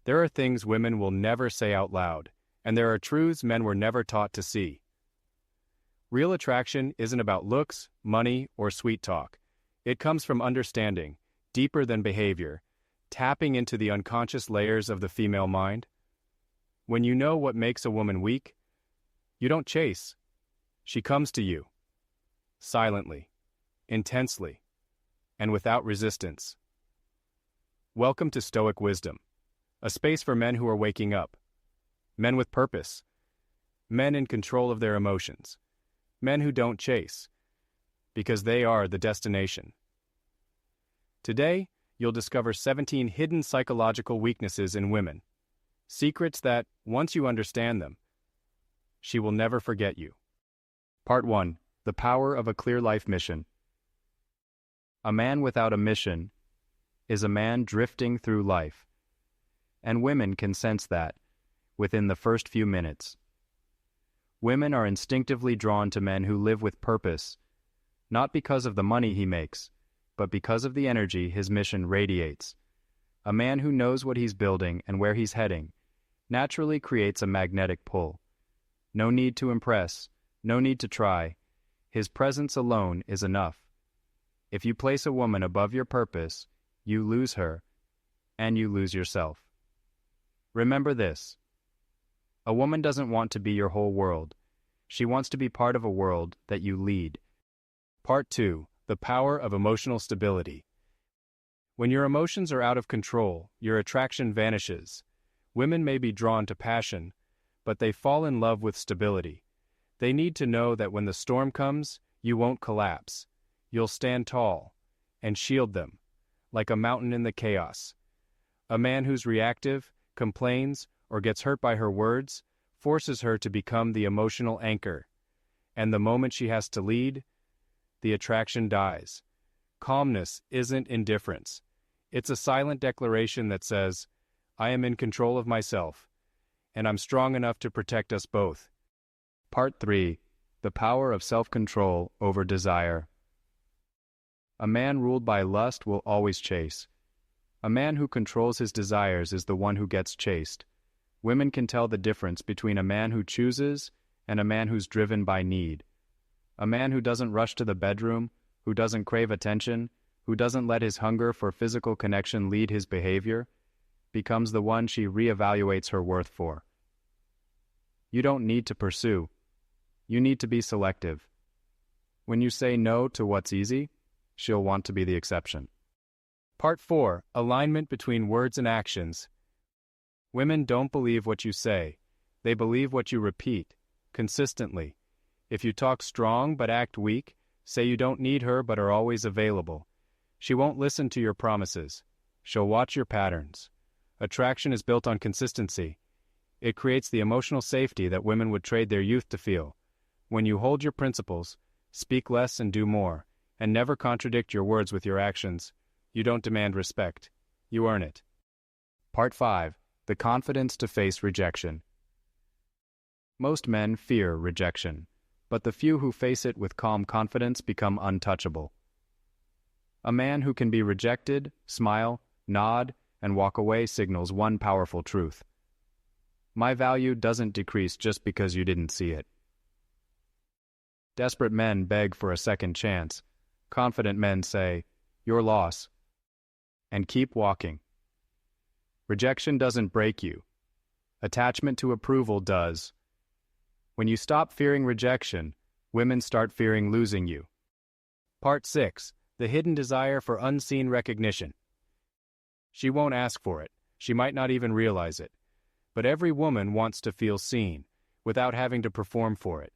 There are things women will never say out loud, and there are truths men were never taught to see. Real attraction isn't about looks, money, or sweet talk. It comes from understanding, deeper than behavior, tapping into the unconscious layers of the female mind. When you know what makes a woman weak, you don't chase. She comes to you. Silently, intensely, and without resistance. Welcome to Stoic Wisdom, a space for men who are waking up. Men with purpose. Men in control of their emotions. Men who don't chase, because they are the destination. Today, you'll discover 17 hidden psychological weaknesses in women. Secrets that, once you understand them, she will never forget you. Part 1. The Power of a Clear Life Mission. A man without a mission is a man drifting through life, and women can sense that within the first few minutes. Women are instinctively drawn to men who live with purpose, not because of the money he makes, but because of the energy his mission radiates. A man who knows what he's building and where he's heading naturally creates a magnetic pull. No need to impress, no need to try. His presence alone is enough. If you place a woman above your purpose, you lose her, and you lose yourself. Remember this. A woman doesn't want to be your whole world. She wants to be part of a world that you lead. Part 2. The Power of Emotional Stability. When your emotions are out of control, your attraction vanishes. Women may be drawn to passion, but they fall in love with stability. They need to know that when the storm comes, you won't collapse. You'll stand tall and shield them, like a mountain in the chaos. A man who's reactive, complains, or gets hurt by her words forces her to become the emotional anchor. And the moment she has to lead, the attraction dies. Calmness isn't indifference. It's a silent declaration that says, I am in control of myself, and I'm strong enough to protect us both. Part 3. The Power of Self-Control over Desire. A man ruled by lust will always chase. A man who controls his desires is the one who gets chased. Women can tell the difference between a man who chooses and a man who's driven by need. A man who doesn't rush to the bedroom, who doesn't crave attention, who doesn't let his hunger for physical connection lead his behavior, becomes the one she reevaluates her worth for. You don't need to pursue. You need to be selective. When you say no to what's easy, she'll want to be the exception. Part 4. Alignment between words and actions. Women don't believe what you say. They believe what you repeat, consistently. If you talk strong but act weak, say you don't need her but are always available, she won't listen to your promises. She'll watch your patterns. Attraction is built on consistency. It creates the emotional safety that women would trade their youth to feel. When you hold your principles, speak less and do more, and never contradict your words with your actions, you don't demand respect. You earn it. Part 5. The Confidence to Face Rejection. Most men fear rejection, but the few who face it with calm confidence become untouchable. A man who can be rejected, smile, nod, and walk away signals one powerful truth. My value doesn't decrease just because you didn't see it. Desperate men beg for a second chance. Confident men say, your loss, and keep walking. Rejection doesn't break you. Attachment to approval does. When you stop fearing rejection, women start fearing losing you. Part 6. The Hidden Desire for Unseen Recognition. She won't ask for it. She might not even realize it. But every woman wants to feel seen, without having to perform for it.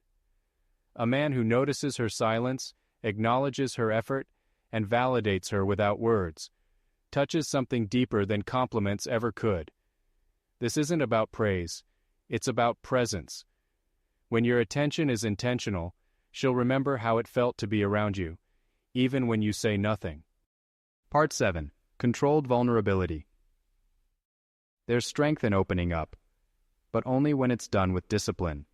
A man who notices her silence, acknowledges her effort, and validates her without words, touches something deeper than compliments ever could. This isn't about praise. It's about presence. When your attention is intentional, she'll remember how it felt to be around you, even when you say nothing. Part 7. Controlled Vulnerability. There's strength in opening up, but only when it's done with discipline.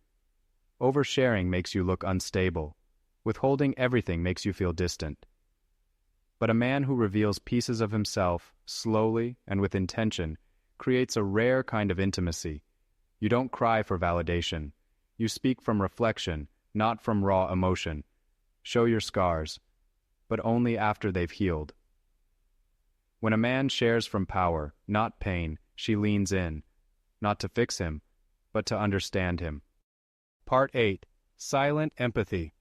Oversharing makes you look unstable. Withholding everything makes you feel distant. But a man who reveals pieces of himself, slowly and with intention, creates a rare kind of intimacy. You don't cry for validation. You speak from reflection, not from raw emotion. Show your scars, but only after they've healed. When a man shares from power, not pain, she leans in, not to fix him, but to understand him. Part 8. Silent Empathy.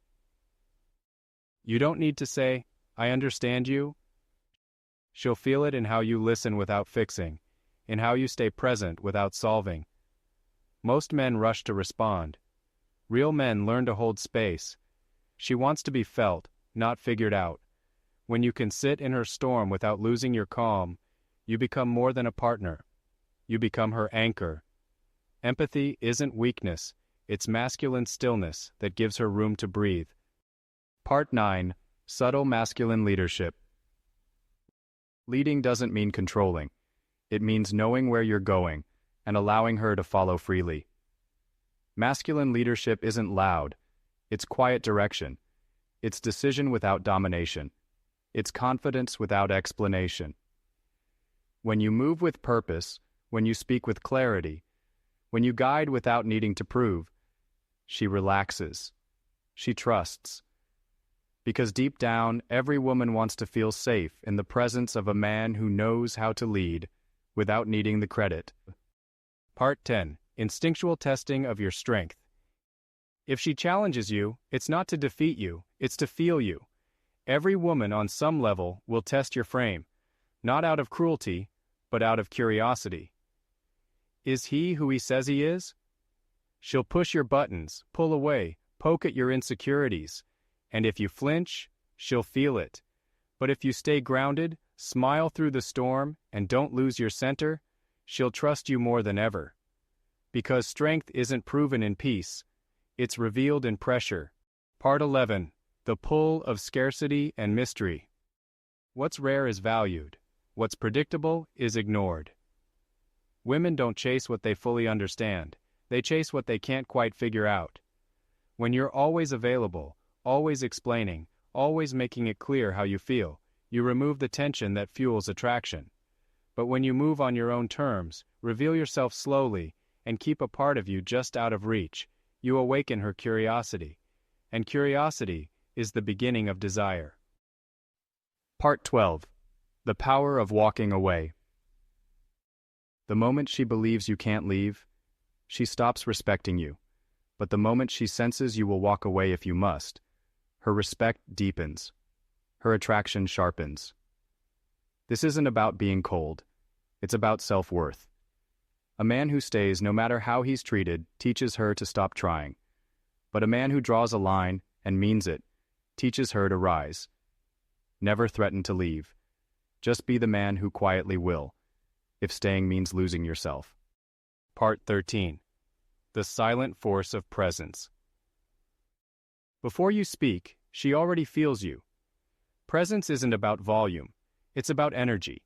You don't need to say, "I understand you." She'll feel it in how you listen without fixing, in how you stay present without solving. Most men rush to respond. Real men learn to hold space. She wants to be felt, not figured out. When you can sit in her storm without losing your calm, you become more than a partner. You become her anchor. Empathy isn't weakness, it's masculine stillness that gives her room to breathe. Part 9. Subtle Masculine Leadership. Leading doesn't mean controlling. It means knowing where you're going and allowing her to follow freely. Masculine leadership isn't loud. It's quiet direction. It's decision without domination. It's confidence without explanation. When you move with purpose, when you speak with clarity, when you guide without needing to prove, she relaxes. She trusts. Because deep down, every woman wants to feel safe in the presence of a man who knows how to lead without needing the credit. Part 10. Instinctual testing of your strength. If she challenges you, it's not to defeat you, it's to feel you. Every woman on some level will test your frame, not out of cruelty, but out of curiosity. Is he who he says he is? She'll push your buttons, pull away, poke at your insecurities, and if you flinch, she'll feel it. But if you stay grounded, smile through the storm, and don't lose your center, she'll trust you more than ever. Because strength isn't proven in peace, it's revealed in pressure. Part 11. The Pull of Scarcity and Mystery. What's rare is valued. What's predictable is ignored. Women don't chase what they fully understand. They chase what they can't quite figure out. When you're always available, always explaining, always making it clear how you feel, you remove the tension that fuels attraction. But when you move on your own terms, reveal yourself slowly, and keep a part of you just out of reach, you awaken her curiosity. And curiosity is the beginning of desire. Part 12. The Power of Walking Away. The moment she believes you can't leave, she stops respecting you. But the moment she senses you will walk away if you must, her respect deepens. Her attraction sharpens. This isn't about being cold. It's about self-worth. A man who stays no matter how he's treated teaches her to stop trying. But a man who draws a line and means it teaches her to rise. Never threaten to leave. Just be the man who quietly will, if staying means losing yourself. Part 13. The Silent Force of Presence. Before you speak, she already feels you. Presence isn't about volume, it's about energy.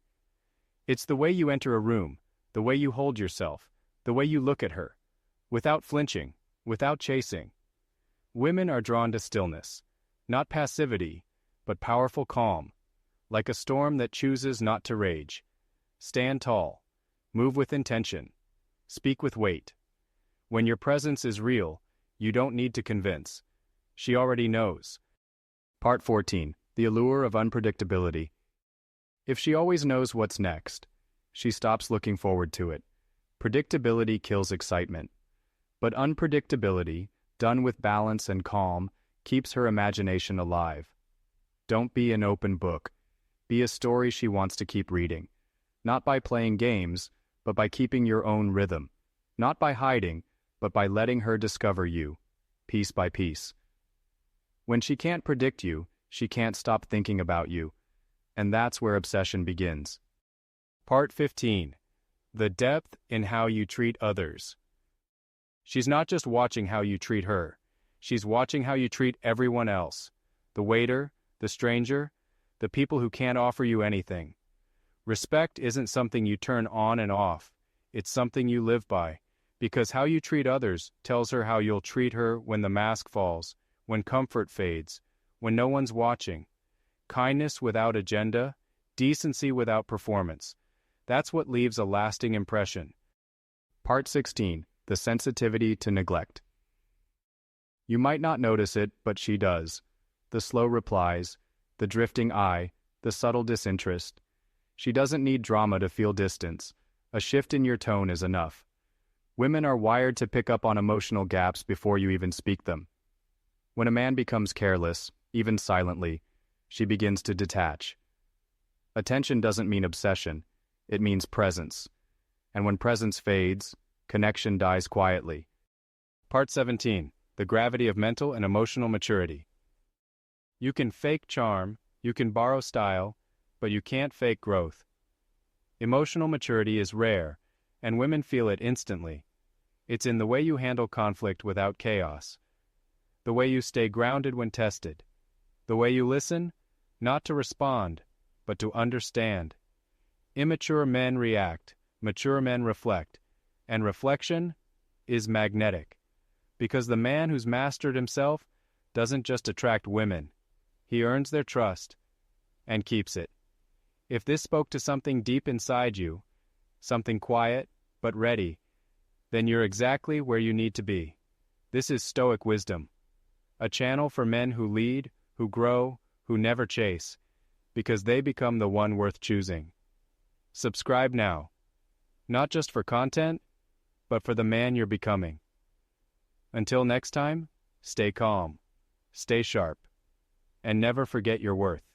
It's the way you enter a room, the way you hold yourself, the way you look at her, without flinching, without chasing. Women are drawn to stillness, not passivity, but powerful calm, like a storm that chooses not to rage. Stand tall, move with intention, speak with weight. When your presence is real, you don't need to convince. She already knows. Part 14. The Allure of Unpredictability. If she always knows what's next, she stops looking forward to it. Predictability kills excitement. But unpredictability, done with balance and calm, keeps her imagination alive. Don't be an open book. Be a story she wants to keep reading. Not by playing games, but by keeping your own rhythm. Not by hiding, but by letting her discover you, piece by piece. When she can't predict you, she can't stop thinking about you. And that's where obsession begins. Part 15. The Depth in How You Treat Others. She's not just watching how you treat her. She's watching how you treat everyone else. The waiter, the stranger, the people who can't offer you anything. Respect isn't something you turn on and off. It's something you live by. Because how you treat others tells her how you'll treat her when the mask falls, when comfort fades, when no one's watching. Kindness without agenda, decency without performance. That's what leaves a lasting impression. Part 16. The sensitivity to neglect. You might not notice it, but she does. The slow replies, the drifting eye, the subtle disinterest. She doesn't need drama to feel distance. A shift in your tone is enough. Women are wired to pick up on emotional gaps before you even speak them. When a man becomes careless, even silently, she begins to detach. Attention doesn't mean obsession, it means presence. And when presence fades, connection dies quietly. Part 17. The gravity of mental and emotional maturity. You can fake charm, you can borrow style, but you can't fake growth. Emotional maturity is rare, and women feel it instantly. It's in the way you handle conflict without chaos, the way you stay grounded when tested, the way you listen, not to respond, but to understand. Immature men react, mature men reflect, and reflection is magnetic, because the man who's mastered himself doesn't just attract women, he earns their trust and keeps it. If this spoke to something deep inside you, something quiet but ready, then you're exactly where you need to be. This is Stoic wisdom, a channel for men who lead, who grow, who never chase, because they become the one worth choosing. Subscribe now, not just for content, but for the man you're becoming. Until next time, stay calm, stay sharp, and never forget your worth.